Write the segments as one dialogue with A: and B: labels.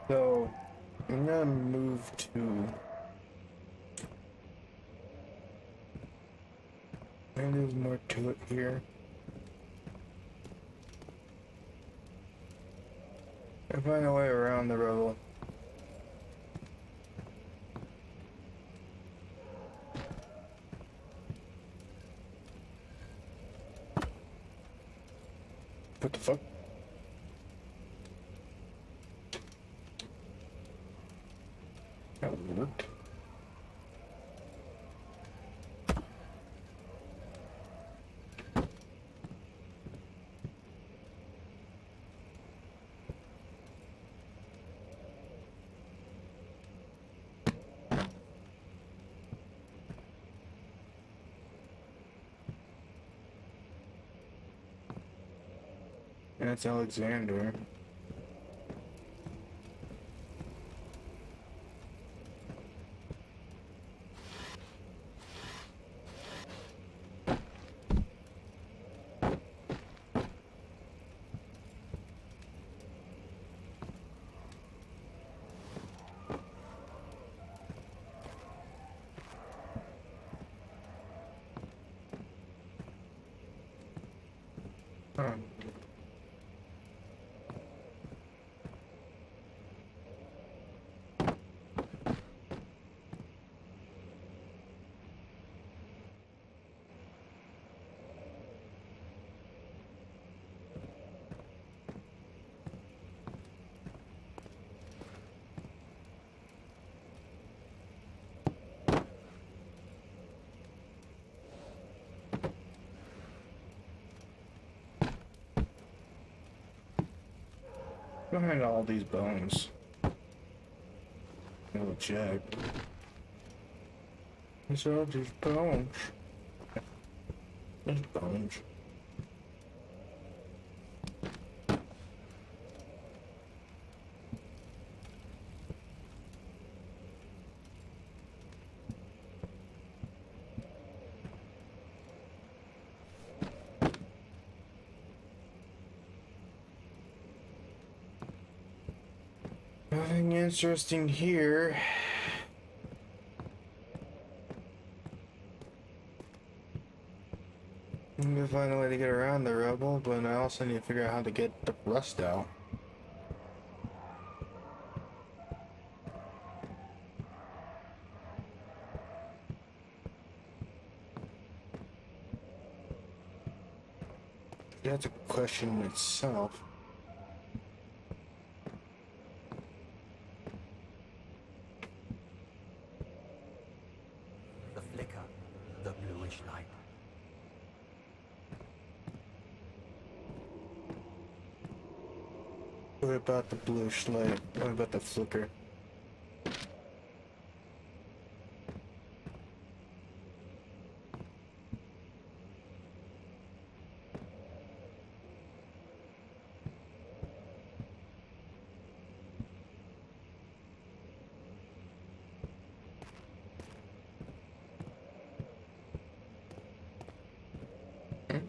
A: So I'm gonna move to. Maybe there's more to it here. I find a way around the rubble. What the fuck? That worked. And it's Alexander. Huh. Behind all these bones. I'll check. It's all these bones. There's bones. Nothing interesting here. I'm gonna find a way to get around the rubble, but I also need to figure out how to get the rust out. That's a question in itself.
B: The flicker, the bluish light.
A: What about the bluish light? What about the flicker? I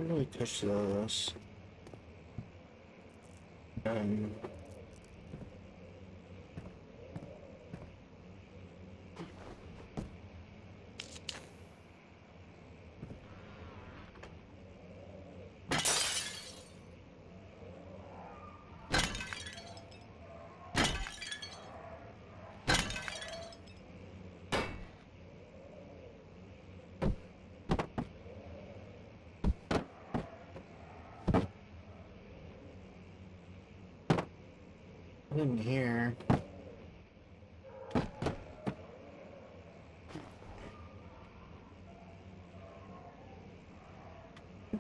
A: didn't really touch those. Um, in here. It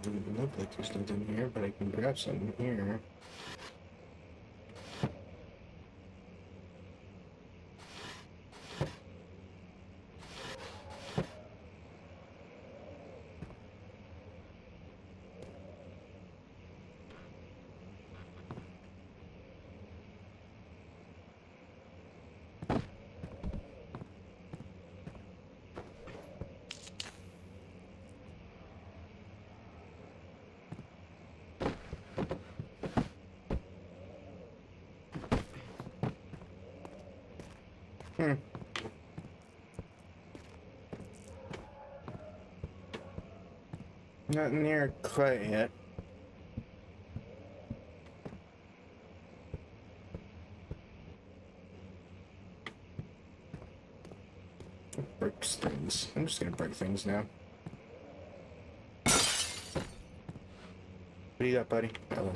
A: doesn't look like there's nothing here, but I can grab something here. Hmm. Not near quite yet. Breaks things. I'm just gonna break things now. What do you got, buddy? Oh.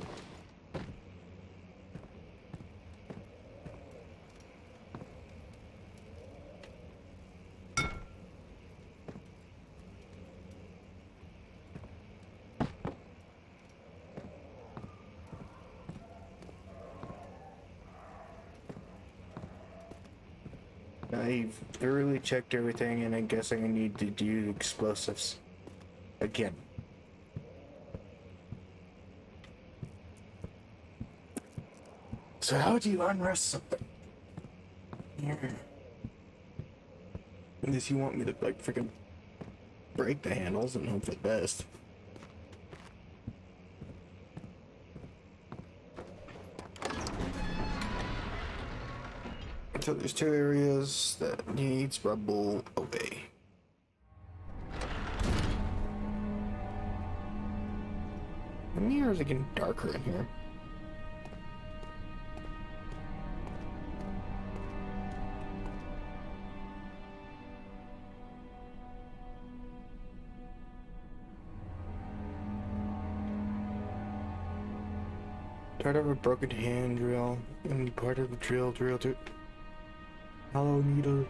A: I've thoroughly checked everything, and I guess I need to do explosives again. So how do you unrest something? Here. Unless you want me to like freaking break the handles and hope for the best. So there's two areas that needs rubble away. The mirrors are getting darker in here. Part of a broken hand drill and part of the drill to hollow needle.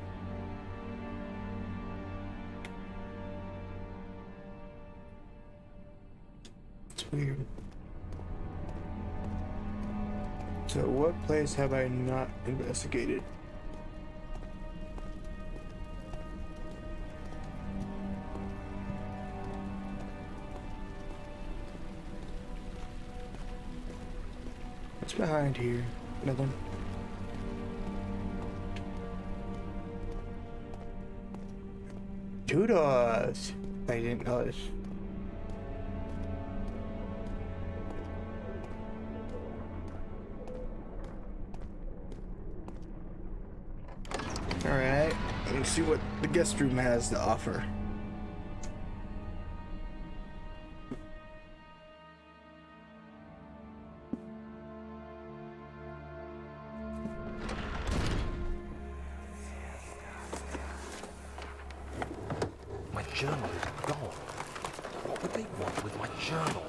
A: It's weird. So what place have I not investigated? What's behind here? Nothing. Two doors. I didn't notice. Alright, let's see what the guest room has to offer.
B: My journal is gone. What would they want with my journal?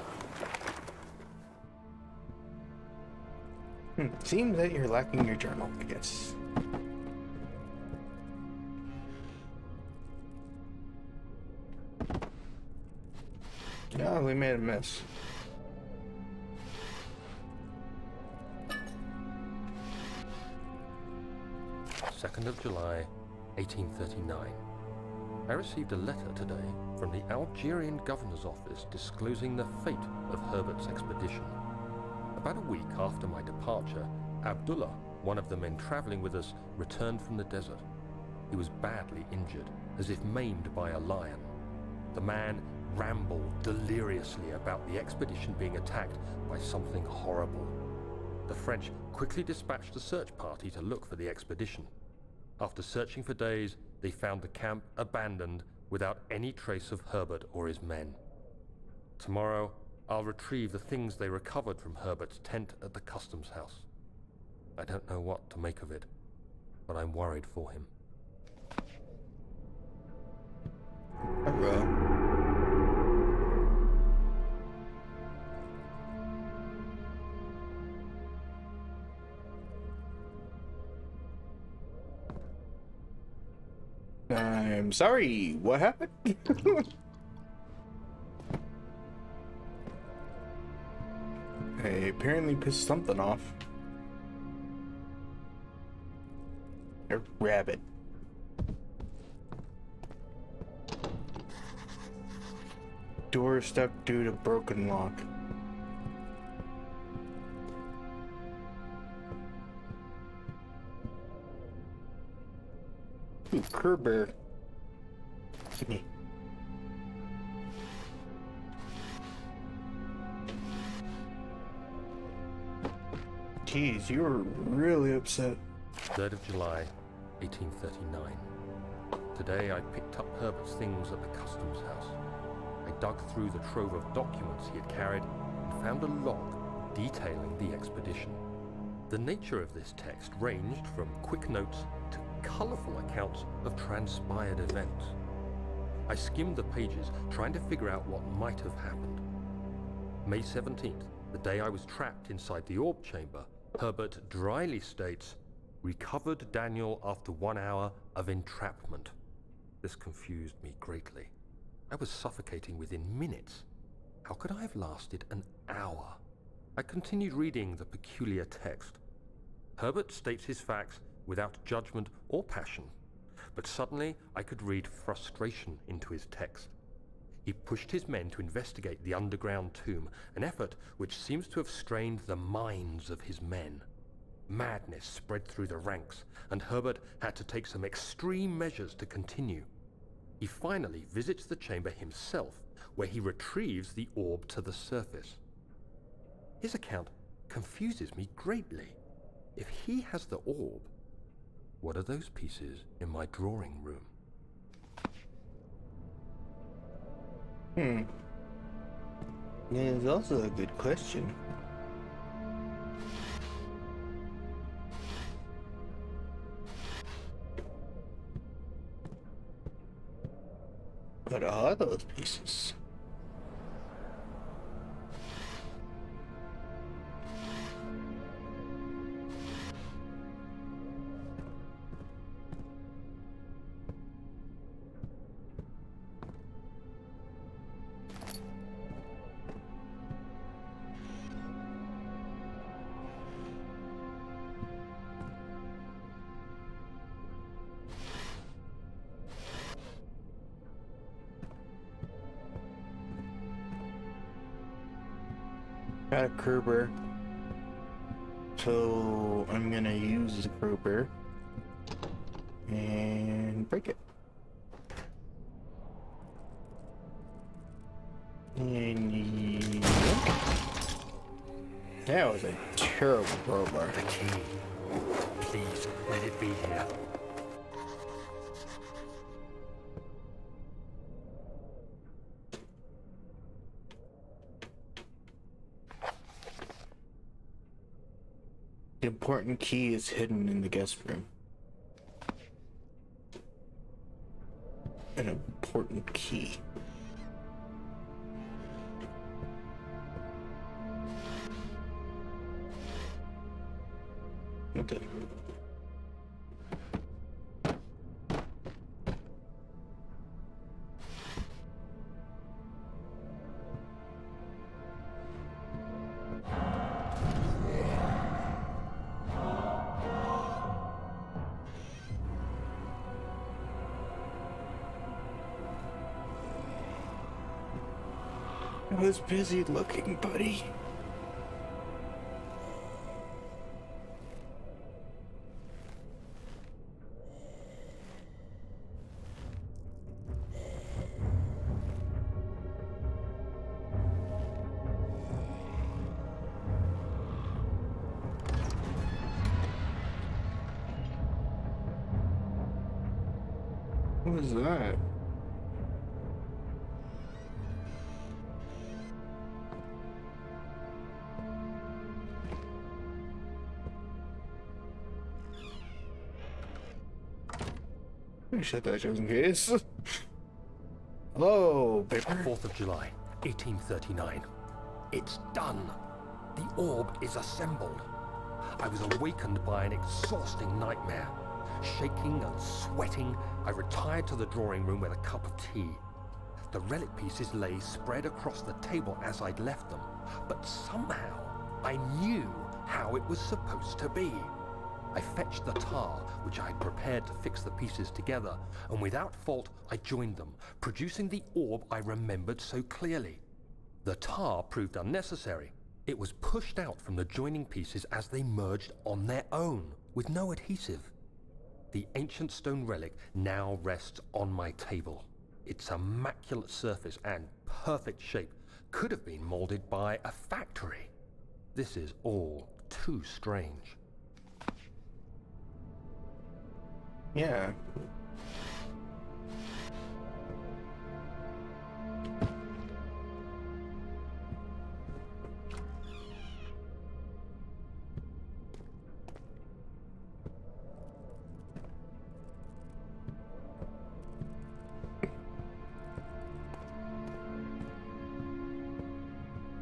A: Seems that you're lacking your journal, I guess. No, we made a mess.
B: Second of July, 1839. I received a letter today from the Algerian governor's office disclosing the fate of Herbert's expedition. About a week after my departure, Abdullah, one of the men traveling with us, returned from the desert. He was badly injured, as if maimed by a lion. The man rambled deliriously about the expedition being attacked by something horrible. The French quickly dispatched a search party to look for the expedition. After searching for days, they found the camp abandoned without any trace of Herbert or his men. Tomorrow, I'll retrieve the things they recovered from Herbert's tent at the customs house. I don't know what to make of it, but I'm worried for him.
A: Hello. I'm sorry, what happened? I apparently pissed something off. A rabbit. Door stuck due to broken lock. Ooh, Kerber. Give me. Jeez, you were really upset.
B: 3rd of July, 1839. Today I picked up Herbert's things at the customs house. I dug through the trove of documents he had carried and found a log detailing the expedition. The nature of this text ranged from quick notes to colourful accounts of transpired events. I skimmed the pages, trying to figure out what might have happened. May 17th, the day I was trapped inside the orb chamber, Herbert dryly states, "Recovered Daniel after 1 hour of entrapment." This confused me greatly. I was suffocating within minutes. How could I have lasted an hour? I continued reading the peculiar text. Herbert states his facts without judgment or passion, but suddenly I could read frustration into his text. He pushed his men to investigate the underground tomb, an effort which seems to have strained the minds of his men. Madness spread through the ranks, and Herbert had to take some extreme measures to continue. He finally visits the chamber himself, where he retrieves the orb to the surface. His account confuses me greatly. If he has the orb, what are those pieces in my drawing room?
A: It's also a good question. What are those pieces? Got a Kruber, so I'm gonna use the Kruber and break it. And that was a terrible crowbar.
B: The key. Please, let it be here.
A: The important key is hidden in the guest room. An important key. Okay. I was busy looking, buddy. What was that? Shut that just in case. Hello, paper.
B: 4th of July, 1839. It's done. The orb is assembled. I was awakened by an exhausting nightmare. Shaking and sweating, I retired to the drawing room with a cup of tea. The relic pieces lay spread across the table as I'd left them, but somehow I knew how it was supposed to be. I fetched the tar, which I had prepared to fix the pieces together, and without fault I joined them, producing the orb I remembered so clearly. The tar proved unnecessary. It was pushed out from the joining pieces as they merged on their own, with no adhesive. The ancient stone relic now rests on my table. Its immaculate surface and perfect shape could have been molded by a factory. This is all too strange.
A: Yeah.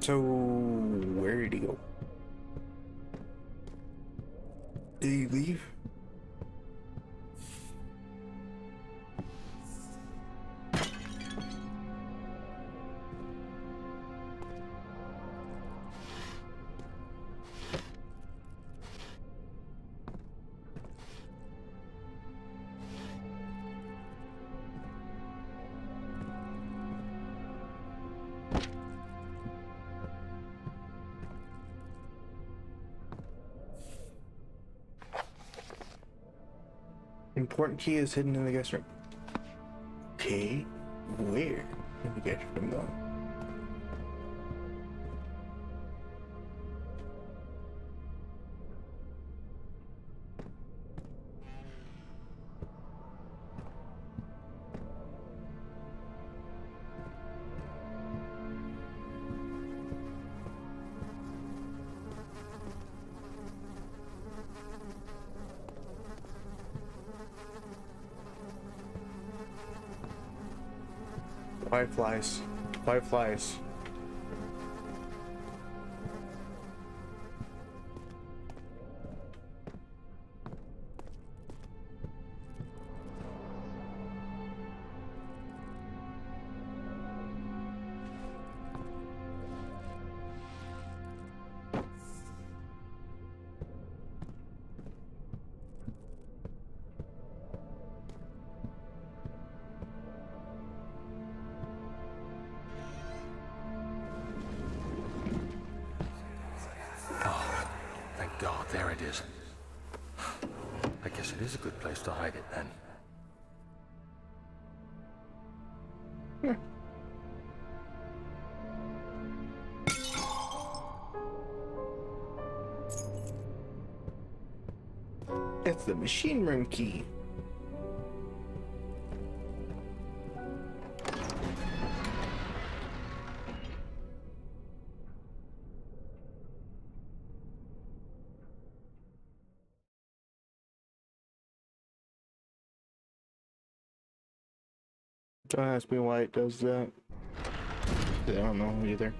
A: So, where did he go? Did he leave? Important key is hidden in the guest room. Okay, where in the guest room though? Fireflies. Fireflies.
B: God, there it is. I guess it is a good place to hide it then. It's the machine room key. Don't ask me why it does that. I don't know either.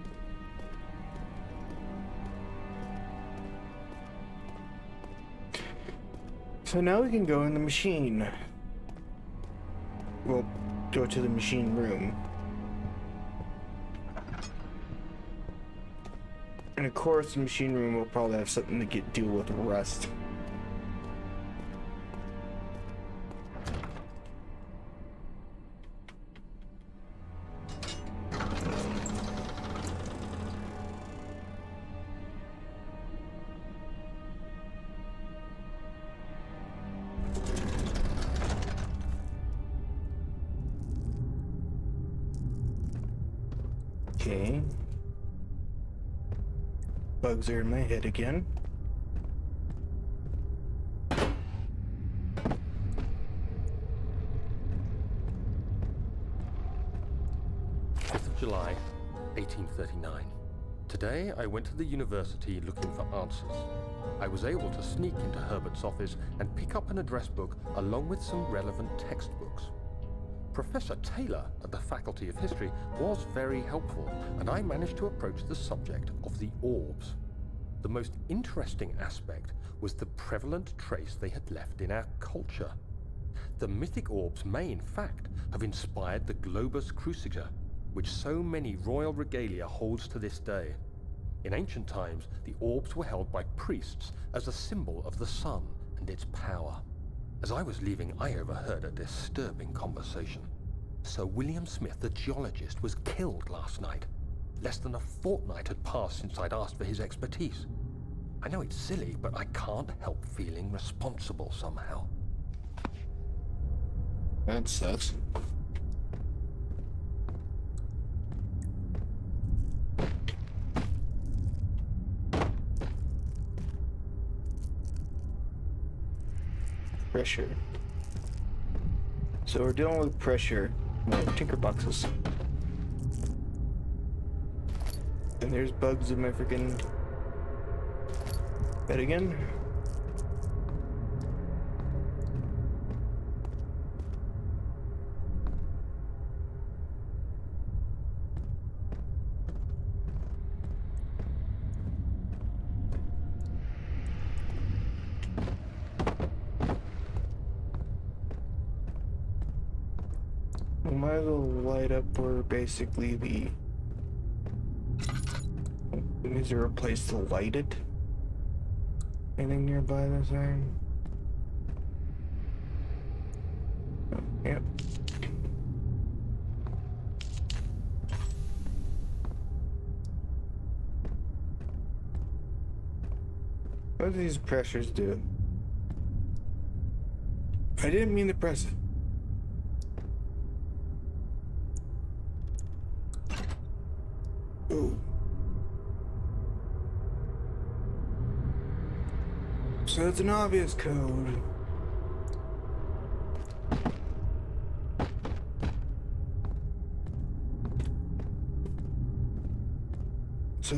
B: So now we can go in the machine. We'll go to the machine room. And of course the machine room will probably have something to deal with rust. Okay. Bugs are in my head again. July 1839. Today I went to the university looking for answers. I was able to sneak into Herbert's office and pick up an address book along with some relevant textbooks. Professor Taylor at the Faculty of History was very helpful, and I managed to approach the subject of the orbs. The most interesting aspect was the prevalent trace they had left in our culture. The mythic orbs may, in fact, have inspired the globus cruciger, which so many royal regalia holds to this day. In ancient times, the orbs were held by priests as a symbol of the sun and its power. As I was leaving, I overheard a disturbing conversation. Sir William Smith, the geologist, was killed last night. Less than a fortnight had passed since I'd asked for his expertise. I know it's silly, but I can't help feeling responsible somehow.
A: That sucks. Pressure. So we're dealing with pressure. Tinker boxes. And there's bugs in my freaking bed again. We might as well light up where basically the... Is there a place to light it? Anything nearby this time? Oh, yep. What do these pressures do? I didn't mean to press it. Ooh. So it's an obvious code. So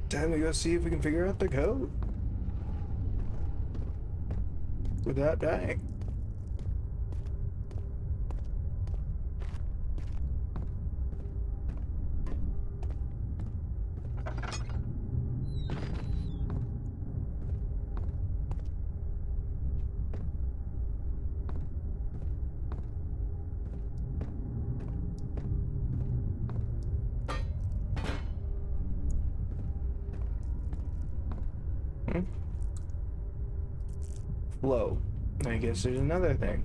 A: time to go see if we can figure out the code without dying. Flow. I guess there's another thing.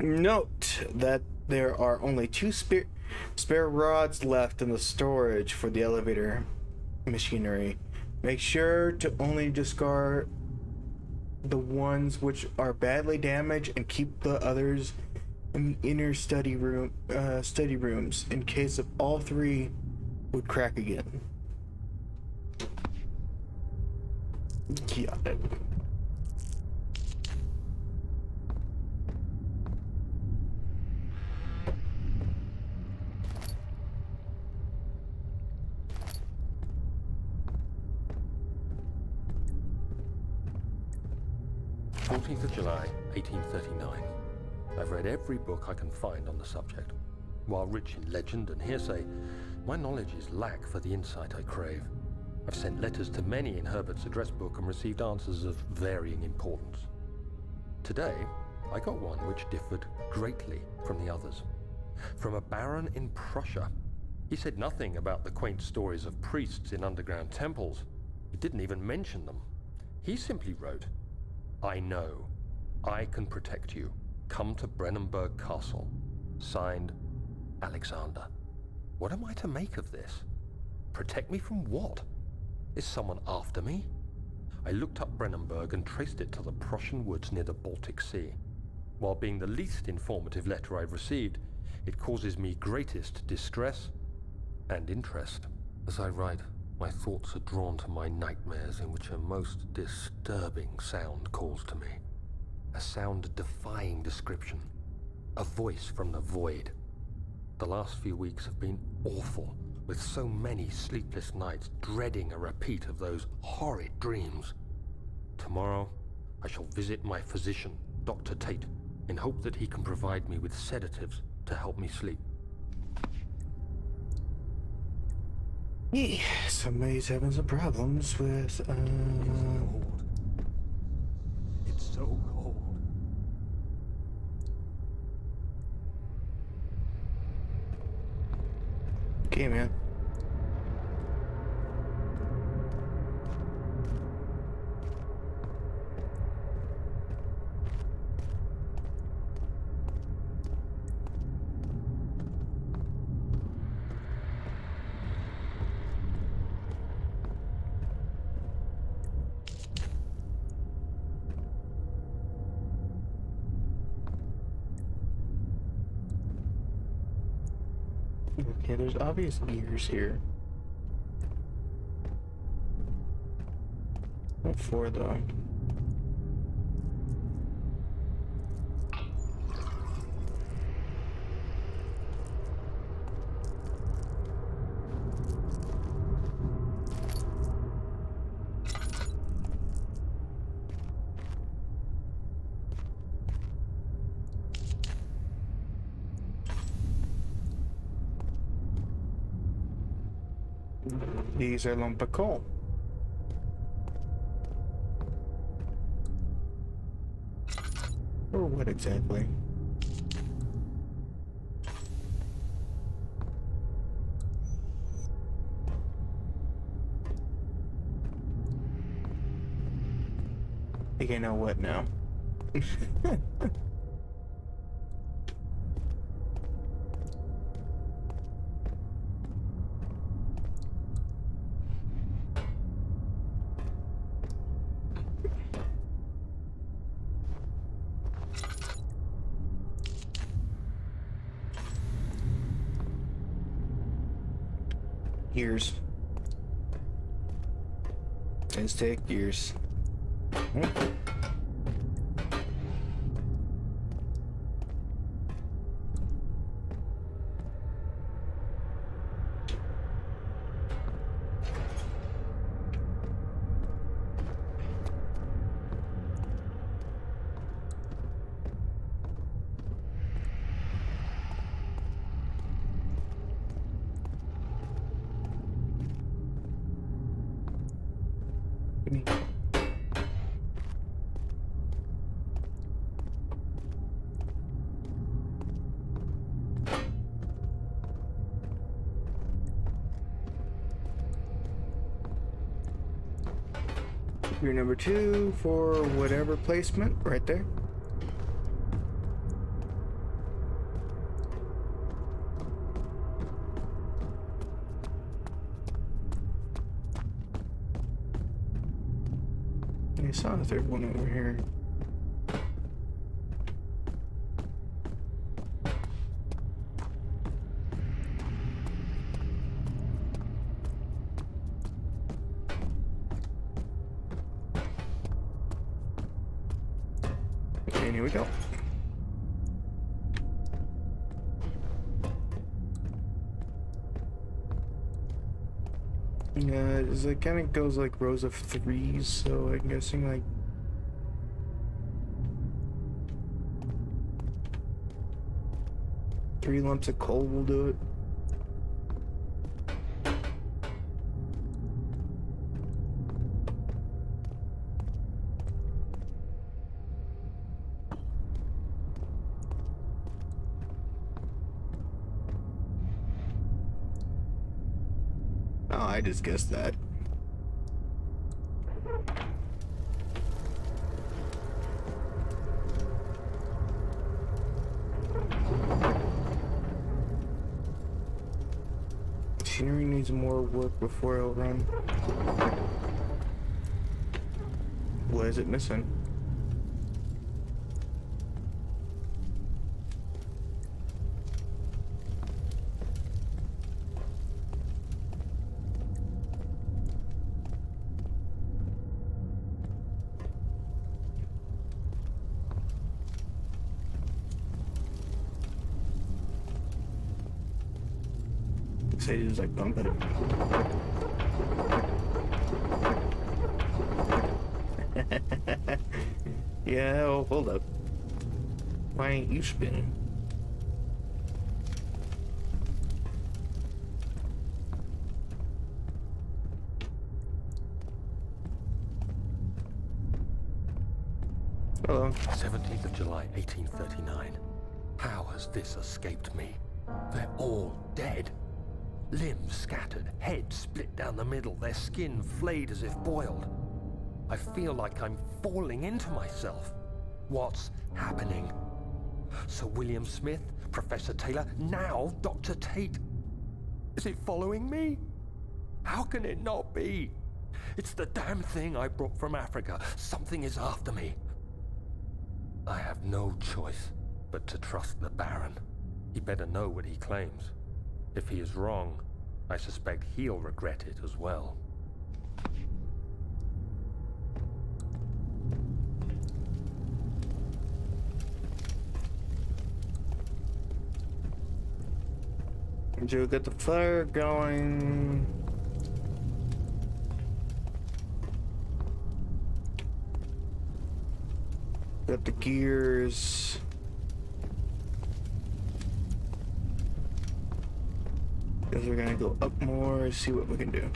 A: Note that there are only two spare rods left in the storage for the elevator machinery. Make sure to only discard the ones which are badly damaged and keep the others in inner study rooms in case of all three would crack again. Got it.
B: July 1839. I've read every book I can find on the subject. While rich in legend and hearsay, my knowledge is lack for the insight I crave. I've sent letters to many in Herbert's address book and received answers of varying importance. Today, I got one which differed greatly from the others. From a baron in Prussia. He said nothing about the quaint stories of priests in underground temples. He didn't even mention them. He simply wrote, "I know. I can protect you. Come to Brennenburg Castle." Signed, Alexander. What am I to make of this? Protect me from what? Is someone after me? I looked up Brennenburg and traced it to the Prussian woods near the Baltic Sea. While being the least informative letter I've received, it causes me greatest distress and interest. As I write, my thoughts are drawn to my nightmares in which a most disturbing sound calls to me. A sound defying description. A voice from the void. The last few weeks have been awful, with so many sleepless nights dreading a repeat of those horrid dreams. Tomorrow, I shall visit my physician, Dr. Tate, in hope that he can provide me with sedatives to help me sleep.
A: Yeah, somebody's having some problems with,
B: It's cold. It's so cold.
A: Okay, man. Okay, there's obvious gears here. What for, though? These are lump of coal. Or what exactly? I think I know what now. Years. Let's take years. Your number 2 for whatever placement right there. I saw the third one over here. And here we go. It kind of goes like rows of 3s, so I'm guessing like 3 lumps of coal will do it. Oh, I just guessed that. Machinery needs more work before it'll run. What is it missing? Say he was like bumping it. Yeah, oh, hold up. Why ain't you spinning? Hello.
B: 17th of July, 1839. How has this escaped me? They're all dead. Limbs scattered, heads split down the middle, their skin flayed as if boiled. I feel like I'm falling into myself. What's happening? Sir William Smith, Professor Taylor, now Dr. Tate. Is it following me? How can it not be? It's the damn thing I brought from Africa. Something is after me. I have no choice but to trust the Baron. He better know what he claims. If he is wrong, I suspect he'll regret it as well.
A: Joe, got the fire going. Got the gears. Guess we're gonna go up more, see what we can do.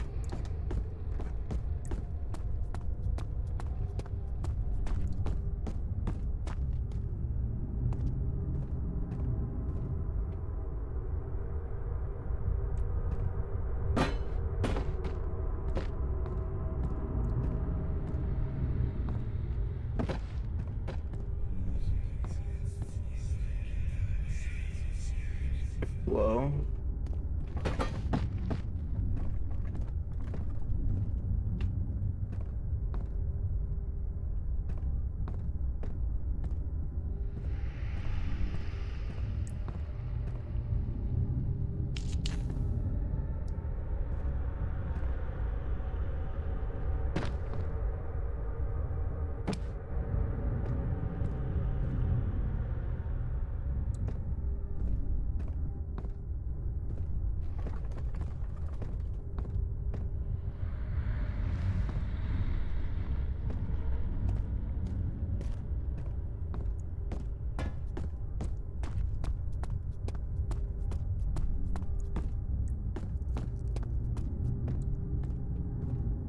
A: Whoa.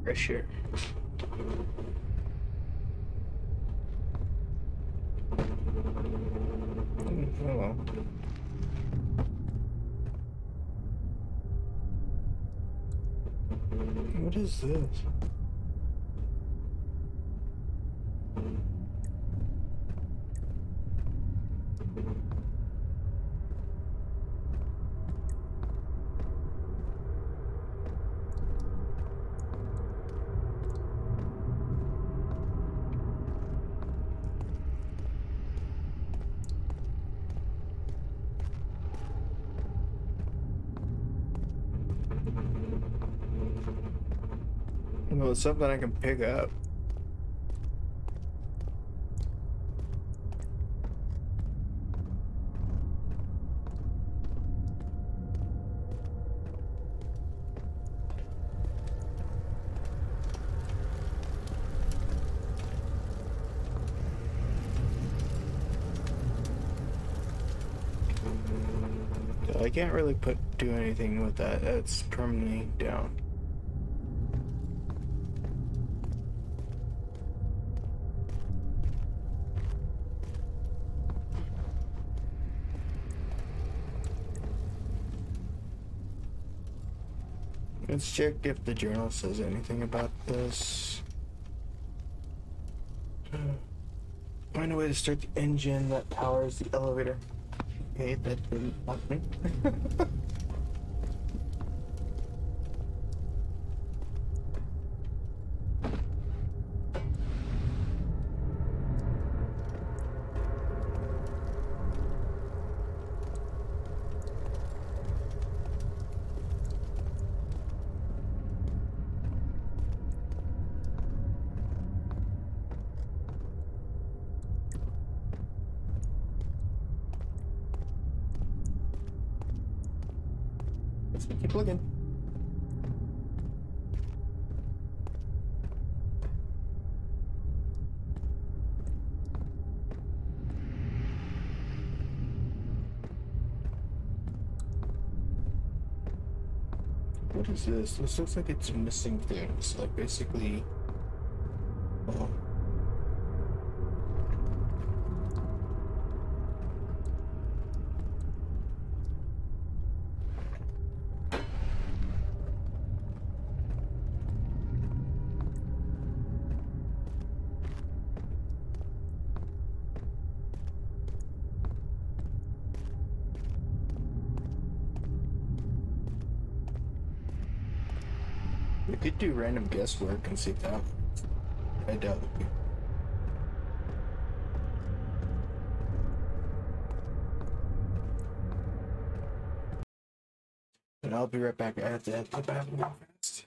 A: Pressure. Oh well. What is this? Well, it's something I can pick up. I can't really do anything with that. That's permanently down. Let's check if the journal says anything about this. Find a way to start the engine that powers the elevator. Okay, that didn't help me. Let's keep looking. What is this? This looks like it's missing things. Like basically. Oh. We could do random guesswork and see if that. I doubt it. But I'll be right back. I have to head to the bathroom real fast.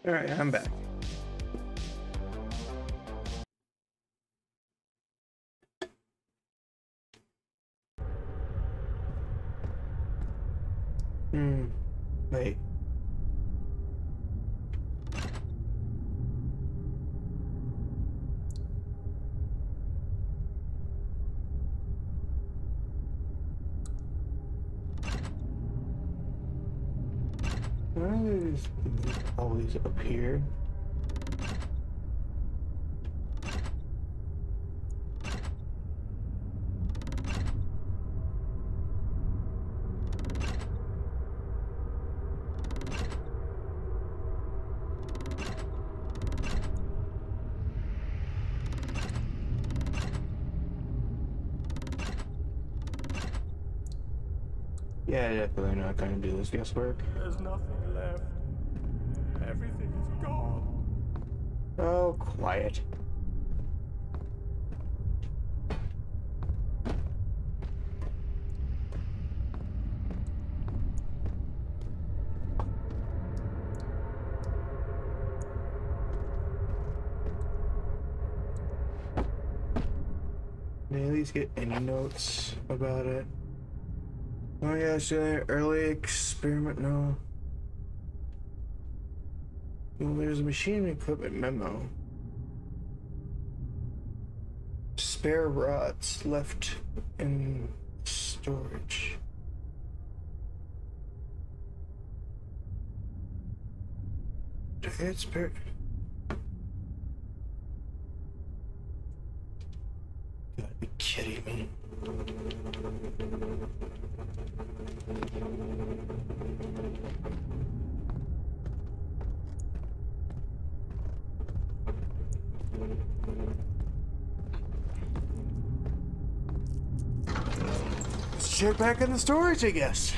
A: Alright, I'm back. Wait. Why is it always up here? Yeah, definitely not gonna do this guesswork.
B: There's nothing left. Everything is gone.
A: Oh, quiet. May I at least get any notes about it? Oh yeah, so early experiment, no. Well, there's a machine equipment memo. Spare rods left in storage. It's spare. You gotta be kidding me. Let's check back in the storage, I guess.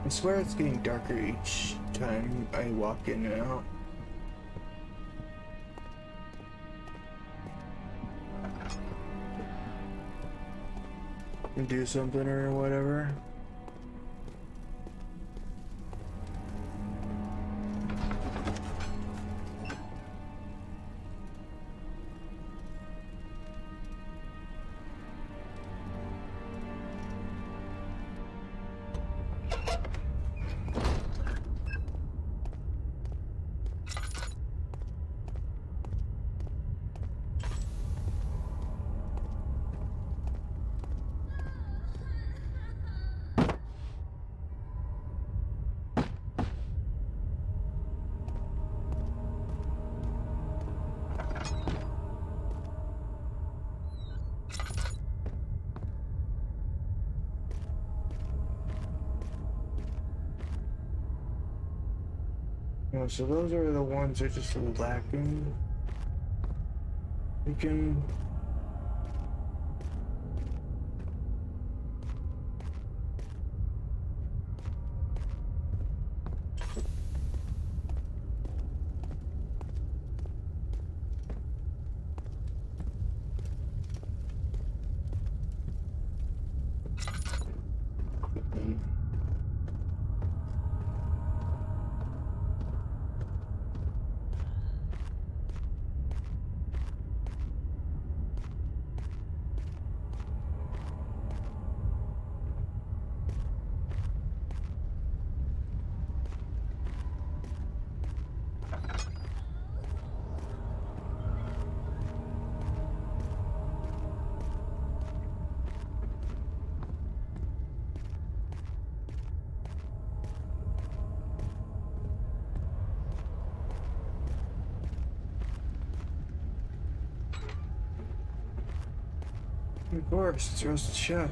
A: I swear it's getting darker each time I walk in and out. And do something or whatever. Oh, so those are the ones that are just lacking. We can... Of course, it's roasted chef.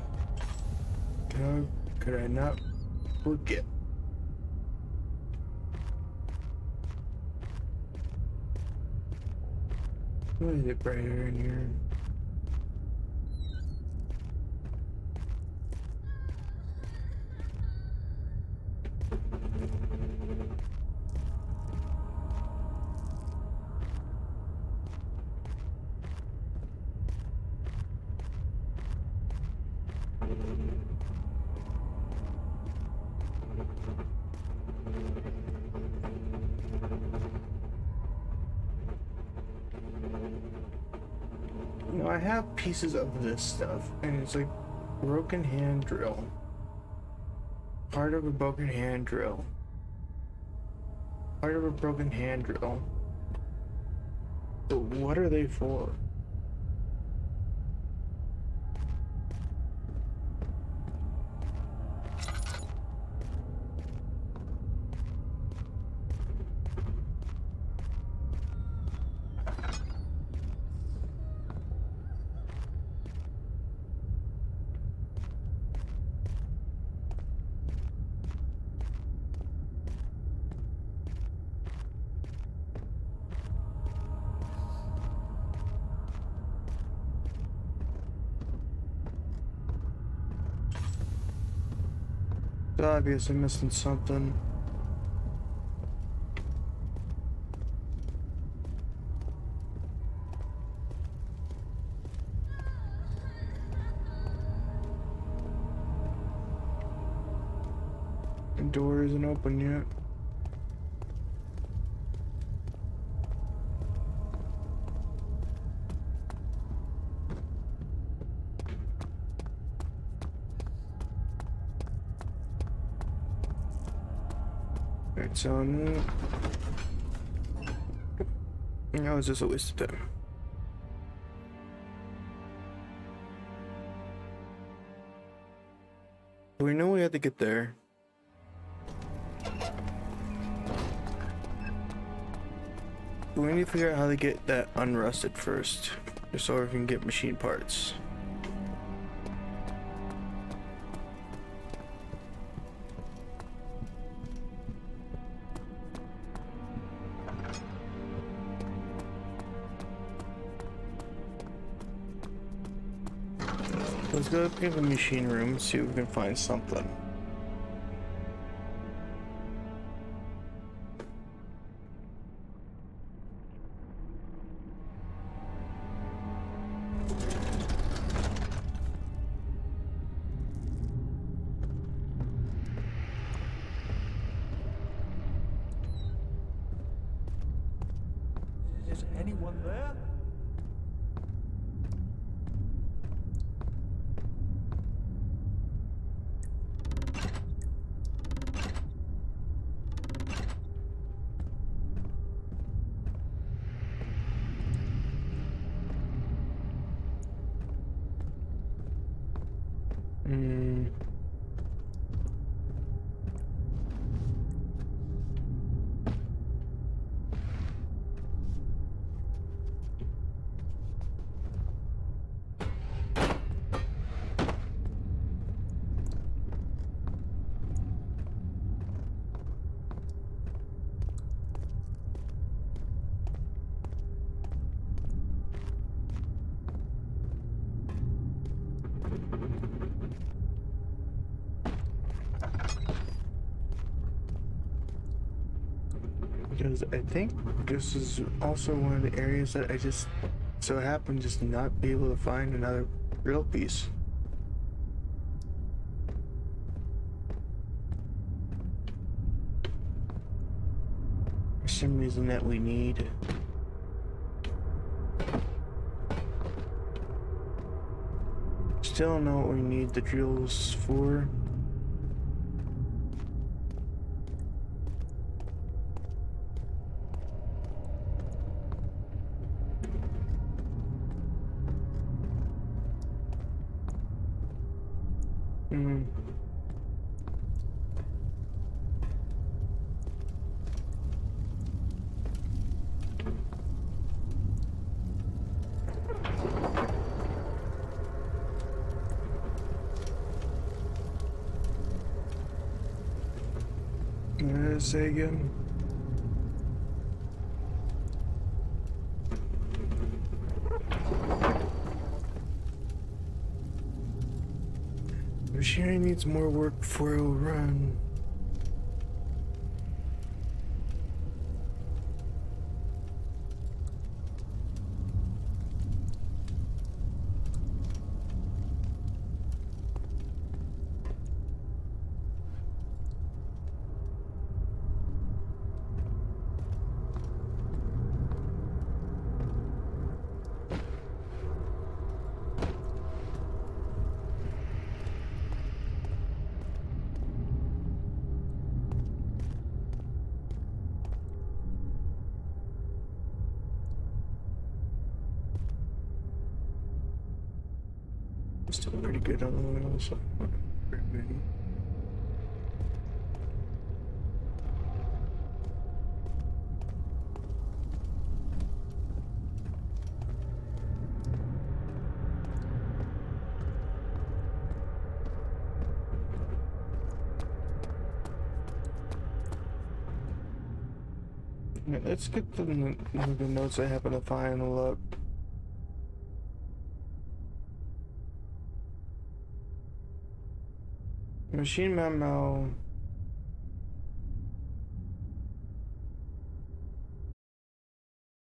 A: How could I not forget? Why is it brighter in here? You know, I have pieces of this stuff, and it's like broken hand drill. Part of a broken hand drill. Part of a broken hand drill. But what are they for? It's obvious I'm missing something. The door isn't open yet. Alright, so that was just a waste of time. We know we have to get there. We need to figure out how to get that unrusted first, just so we can get machine parts. Let's go up in the machine room and see if we can find something.
C: Is anyone there? Because I think this is also one of the areas that I just so happen just not be able to find another drill piece. For some reason that we need. Still don't know what we need the drills for. Say again. Machinery needs more work before it will run. Still pretty good on the oil, so not very many. Yeah, let's get the notes I happen to find up. Machine memo.